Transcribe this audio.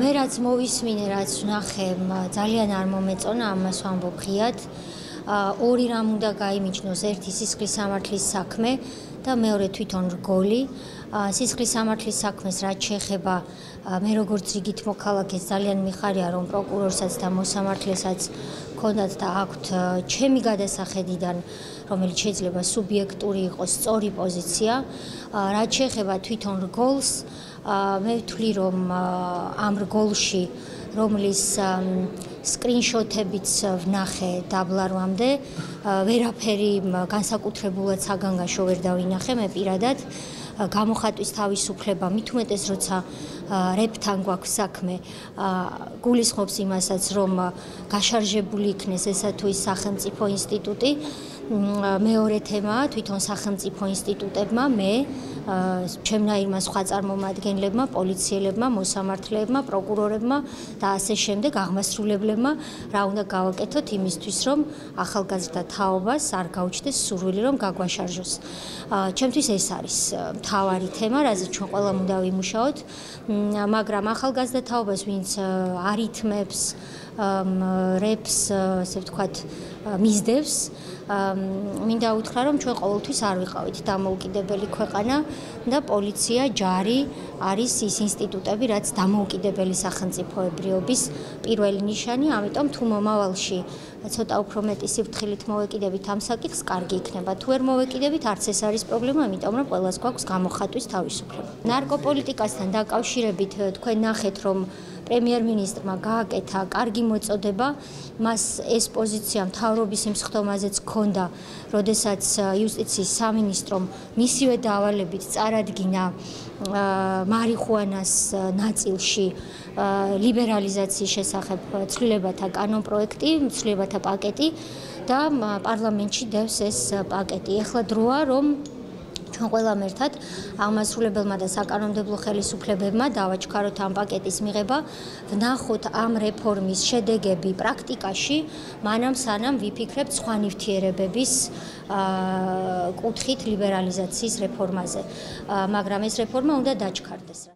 მე რაც მოვისმინე, რაც ვნახე, ძალიან არ მომეწონა, ამას ვამბობ ღიად. ორი რამ უნდა გაიმიჯნოს, ერთი სისხლის სამართლის საქმე და მეორე თვითონ რგოლი. სისხლის სამართლის საქმეს რაც შეეხება, მე როგორც რიგით მოქალაქეს ძალიან მიხარია, რომ პროკურორსაც და მოსამართლესაც ჰქონდათ და აქვთ ჩემი გადასახედიდან, რომელიც შეიძლება სუბიექტური იყოს, სწორი პოზიცია. რაც შეეხება თვითონ რგოლს, მე ვთვლი, რომ ამ რგოლში, რომლის სკრინშოტებიც ვნახე დაბლარვამდე, ვერაფერი განსაკუთრებულად საგანგაშო ვერ დავინახე, მე პირადად გამოხატვის თავისუფლება, მით უმეტეს როცა რეპთან გვაქვს საქმე, გულისხმობს იმასაც, რომ გაშარჟებული იქნეს ესა თუ ის სახელმწიფო ინსტიტუტი. მეორე თემაა თვითონ სახელმწიფო ინსტიტუტებმა, მე, ჩემნაირმა სხვა წარმომადგენლებმა, პოლიციელებმა, მოსამართლეებმა, პროკურორებმა და ასე შემდეგ აღმასრულებლებმა რა უნდა გავაკეთოთ იმისთვის, რომ ახალგაზრდა თაობას არ გაუჩნდეს სურვილი, რომ გაგვაშარჟოს. ჩემთვის ეს არის მთავარი თემა, რაზეც ჩვენ ყველამ უნდა ვიმუშაოთ, მაგრამ ახალგაზრდა თაობას, ვინც არითმებს, რეპს, ასე ვთქვათ, მისდევს, მინდა უთხრა, რომ ჩვენ ყოველთვის არ ვიყავით დამოუკიდებელი ქვეყანა და პოლიცია, ჯარი არის ის ინსტიტუტები, რაც დამოუკიდებელი სახელმწიფოებრიობის პირველი ნიშანი, ამიტომ თუ მომავალში ცოტა უფრო მეტი სიფრთხილით მოვეკიდებით ამ საკითხს, კარგი იქნება. თუ ვერ მოვეკიდებით, არც ეს არის პრობლემა, იმიტომ რომ ყველას გვაქვს გამოხატვის თავისუფლება. ნარკოპოლიტიკასთან დაკავშირებით თქვენ ნახეთ, რომ პრემიერ-მინისტრმა გააკეთა კარგი მოწოდება, მას ეს პოზიცია მთავრობის იმ სხდომაზეც ჰქონდა, როდესაც იუსტიციის სამინისტრომ მისივე დავალებით წარადგინა მარიხუანას ნაწილში ლიბერალიზაციის შესახებ ცვლილებათა კანონპროექტი, ცვლილებათა პაკეტი და პარლამენტში დევს ეს პაკეტი. ეხლა დროა, რომ ჩვენ ყველამ ერთად აღმასრულებელმა და საკანონმდებლო ხელისუფლებებმა დავაჩქაროთ ამ პაკეტის მიღება, ვნახოთ ამ რეფორმის შედეგები პრაქტიკაში, მანამ სანამ ვიფიქრებთ სხვა ნივთიერებების კუთხით ლიბერალიზაციის რეფორმაზე. მაგრამ ეს რეფორმა უნდა დაჩქარდეს.